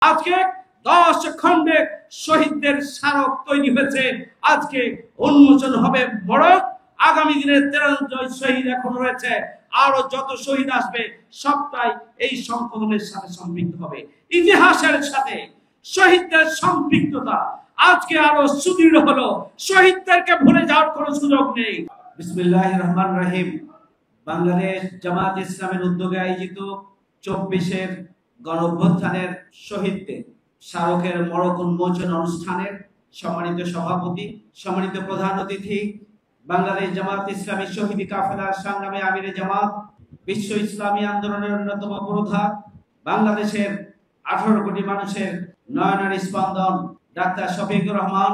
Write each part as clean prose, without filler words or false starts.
আজকে 10 খণ্ডে শহীদদের স্মারক তৈরি হয়েছে, আজকে উন্মোচন হবে মোড়ক। আগামী দিনে 53 শহীদ এখন রয়েছে, আরো যত শহীদ আসবে সবটাই এই সংকলনের সাথে সম্পৃক্ত হবে। ইতিহাসের সাথে শহীদদের সম্পৃক্ততা আজকে আরো সুদৃঢ় হলো, শহীদদেরকে ভুলে যাওয়ার কোনো সুযোগ নেই। বিসমিল্লাহির রহমানির রহিম। বাংলাদেশ জামাত ইসলামের উদ্যোগে আয়োজিত 24-এর গণঅভ্যুত্থানের শহীদদের স্মারকের মোড়ক উন্মোচন অনুষ্ঠানের সম্মানিত সভাপতি, সম্মানিত প্রধান অতিথি, বাংলাদেশ জামাত ইসলামী শহীদ কাফেলার সংগ্রামী আমিরে জামাত, বিশ্ব ইসলামী আন্দোলনের অন্যতম পুরোধা, বাংলাদেশের 18 কোটি মানুষের নয়নের স্পন্দন ডাক্তার শফিকুর রহমান,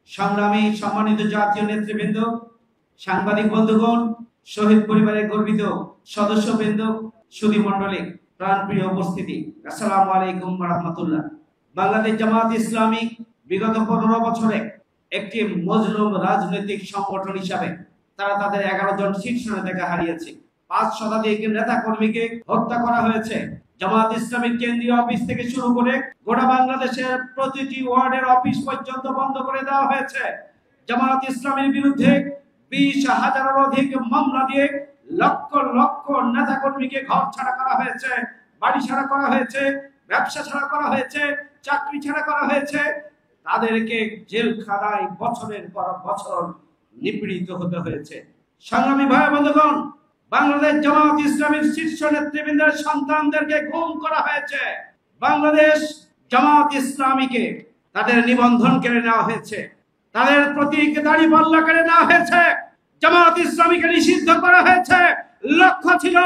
সংগ্রামী সম্মানিত জাতীয় নেতৃবৃন্দ, সাংবাদিক বন্ধুগণ, শহীদ পরিবারের গর্বিত সদস্যবৃন্দ, সুধী মণ্ডলী, প্রাণপ্রিয় উপস্থিতি, আসসালামু আলাইকুম ওয়া রাহমাতুল্লাহ। বাংলাদেশ জামাত ইসলামী বিগত 15 বছরে একটি মজলুম রাজনৈতিক সংগঠন হিসাবে তারা তাদের 11 জন শীর্ষ নেতাকে হারিয়েছে। 5 শতাধিক নেতা কর্মীকে হত্যা করা হয়েছে। জামাত ইসলামীর কেন্দ্রীয় অফিস থেকে শুরু করে গোটা বাংলাদেশের প্রতিটি ওয়ার্ডের অফিস পর্যন্ত বন্ধ করে দেওয়া হয়েছে। জামাত ইসলামীর বিরুদ্ধে 20,000-এর অধিক মামলা দিয়ে লক্ষ লক্ষ নেতা কর্মীকে ঘর ছাড়া করা হয়েছে, বাড়ি ছাড়া করা হয়েছে, ব্যবসা ছাড়া করা হয়েছে, চাকরি ছাড়া করা হয়েছে। তাদেরকে জেলখানায় বছরের পর বছর নিপীড়িত হতে হয়েছে। সংগ্রামী ভাই বন্ধুগণ, বাংলাদেশ জামাত ইসলামীর শীর্ষ নেতৃবৃন্দের সন্তানদেরকে গুম করা হয়েছে। বাংলাদেশ জামাত ইসলামীকে তাদের নিবন্ধন কেড়ে নেওয়া হয়েছে, তাদের প্রতীক দাড়িপাল্লা কেড়ে নেওয়া হয়েছে, জামাত ইসলামীকে নিষিদ্ধ করা হয়েছে। লক্ষ্য ছিল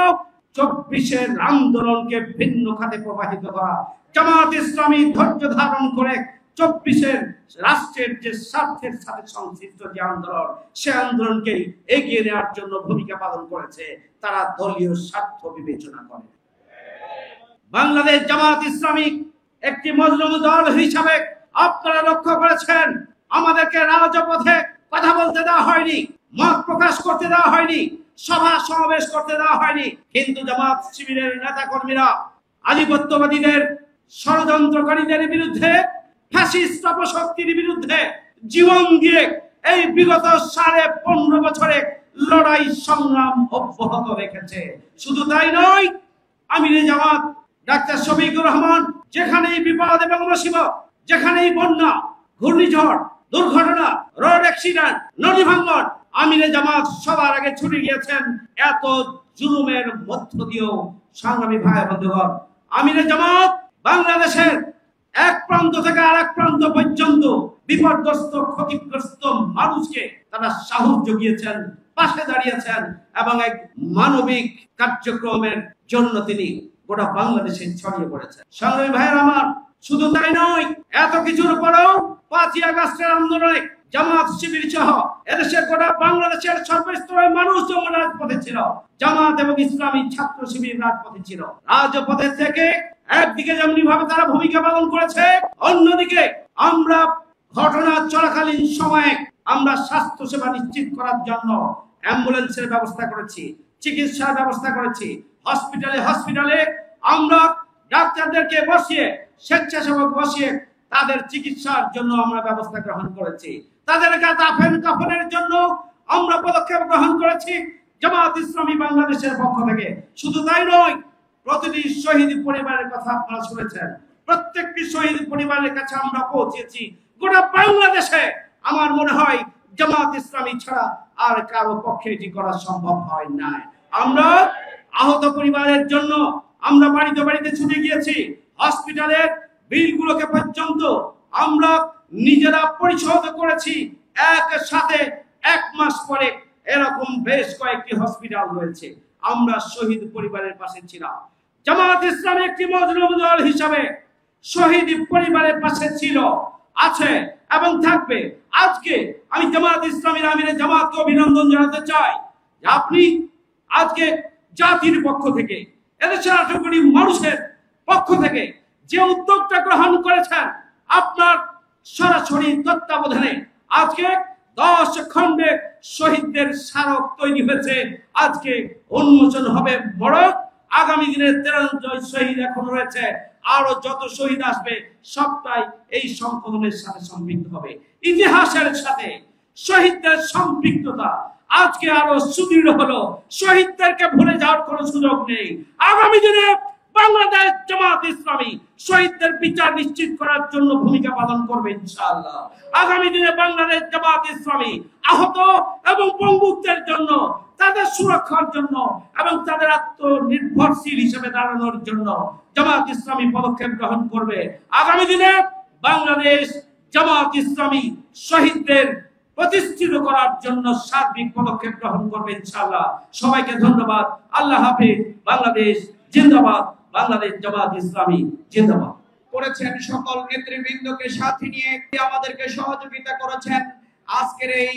24-এর আন্দোলনকে ভিন্ন খাতে প্রবাহিত করা। জামাত ইসলামী ধৈর্য ধারণ করে 24-এর রাষ্ট্রের যে স্বার্থের সাথে সংশ্লিষ্ট যে আন্দোলন, সে আন্দোলনকে এগিয়ে নেওয়ার জন্য ভূমিকা পালন করেছে। তারা দলীয় স্বার্থ বিবেচনা করে। বাংলাদেশ জামাত ইসলামী একটি মজলুম দল হিসাবে আপনারা লক্ষ্য করেছেন, আমাদেরকে রাজপথে কথা বলতে দেওয়া হয়নি, মত প্রকাশ করতে দেওয়া হয়নি, সভা সমাবেশ করতে দেওয়া হয়নি। কিন্তু জামাত শিবিরের নেতা কর্মীরা আধিপত্যবাদীদের, ষড়যন্ত্রকারীদের বিরুদ্ধে, ফ্যাসিস্ট অপশক্তির বিরুদ্ধে জীবন দিয়ে এই বিগত 15.5 বছরে লড়াই সংগ্রাম অব্যাহত রেখেছে। শুধু তাই নয়, আমিরে জামাত ডাক্তার শফিকুর রহমান যেখানেই বিপদ এবং মুসিবত, যেখানেই বন্যা, ঘূর্ণিঝড়, দুর্ঘটনা, রোড অ্যাক্সিডেন্ট, নদী ভাঙ্গন, আমিরে জামাত সবার আগে ছুটে গিয়েছেন। এত জুলুমের মধ্য দিয়েও সংগ্রামী ভাই বন্ধুগণ, আমিরে জামাত বাংলাদেশের এক প্রান্ত থেকে আরেক প্রান্ত পর্যন্ত বিপদগ্রস্ত, ক্ষতিগ্রস্ত মানুষকে তারা সাহস জুগিয়েছেন, পাশে দাঁড়িয়েছেন এবং এক মানবিক কার্যক্রমের জন্য তিনি গোটা বাংলাদেশে ছড়িয়ে পড়েছেন। সংগ্রামী ভাইয়ের আমার, শুধু তাই নয়, এত কিছুর পরেও 5ই আগস্টের আন্দোলনে জামাত শিবির সহ এদেশের গোটা বাংলাদেশের সর্বস্তরের মানুষ যখন রাজপথে ছিল, জামাত এবং ইসলামী ছাত্র শিবির রাজপথে ছিল। রাজপথে থেকে একদিকে যেমনি ভাবে তারা ভূমিকা পালন করেছে, অন্যদিকে আমরা ঘটনা চলাকালীন সময়ে আমরা স্বাস্থ্য সেবা নিশ্চিত করার জন্য অ্যাম্বুলেন্সের ব্যবস্থা করেছি, চিকিৎসার ব্যবস্থা করেছি। হসপিটালে আমরা ডাক্তারদেরকে বসিয়ে, স্বেচ্ছাসেবক বসিয়ে তাদের চিকিৎসার জন্য আমরা ব্যবস্থা গ্রহণ করেছি। তাদের দাফন কাফনের জন্য আমরা পদক্ষেপ গ্রহণ করেছি জামাত ইসলামী বাংলাদেশের পক্ষ থেকে। শুধু তাই নয়, প্রতিটি শহীদ পরিবারের কথা আপনারা শুনেছেন, প্রত্যেকটি শহীদ পরিবারের কাছে আমরা পৌঁছেছি। গোটা বাংলাদেশে আমার মনে হয় জামাত ইসলামী ছাড়া আর কারো পক্ষে এটি করা সম্ভব হয় না। আমরা আহত পরিবারের জন্য আমরা বাড়িতে বাড়িতে ছুটে গিয়েছি। হসপিটালের বিলগুলোকে পর্যন্ত আমরা নিজেরা পরিশোধ করেছি। একসাথে 1 মাস পরে এরকম বেশ কয়েকটি হসপিটাল রয়েছে। আমরা শহীদ পরিবারের পাশে ছিলাম। জামাত ইসলামী একটি মজলুম দল হিসাবে শহীদ পরিবারের পাশে ছিল, আছে এবং থাকবে। আজকে আমি জামাত ইসলামীর আমিরে জামাতকে অভিনন্দন জানাতে চাই যে আপনি আজকে জাতির পক্ষ থেকে, এদেশের 18 কোটি মানুষের পক্ষ থেকে যে উদ্যোগটা গ্রহণ করেছেন, আপনার সরাসরি তত্ত্বাবধানে আজকে 10 খণ্ডে শহীদদের স্মারক তৈরি হয়েছে, আজকে উন্মোচন হবে মোড়ক। আগামী দিনে 53 শহীদ এখন রয়েছে, আরো যত শহীদ আসবে সবটাই এই সংকলনের সাথে সম্পৃক্ত হবে। ইতিহাসের সাথে শহীদদের সম্পৃক্ততা আজকে আরো সুদৃঢ় হলো। শহীদদেরকে ভুলে যাওয়ার কোনো সুযোগ নেই। আগামী দিনে বাংলাদেশ জামাত ইসলামী শহীদদের বিচার নিশ্চিত করার জন্য ভূমিকা পালন করবে ইনশাআল্লাহ। আগামী দিনে বাংলাদেশ জামাত ইসলামী আহত এবং পঙ্গুত্বের জন্য, তাদের সুরক্ষার জন্য এবং তাদের আত্মনির্ভরশীল হিসেবে দাঁড়ানোর জন্য জামাত ইসলামী পদক্ষেপ গ্রহণ করবে। আগামী দিনে বাংলাদেশ জামাত ইসলামী শহীদদের প্রতিষ্ঠিত করার জন্য সার্বিক পদক্ষেপ গ্রহণ করবে ইনশাআল্লাহ। সবাইকে ধন্যবাদ। আল্লাহ হাফেজ। বাংলাদেশ জিন্দাবাদ। বাংলাদেশ জামাত ইসলামী জিন্দাবাদ। করেছেন সকল নেতৃবৃন্দকে সাথে নিয়ে আমাদেরকে সহযোগিতা করেছেন আজকের এই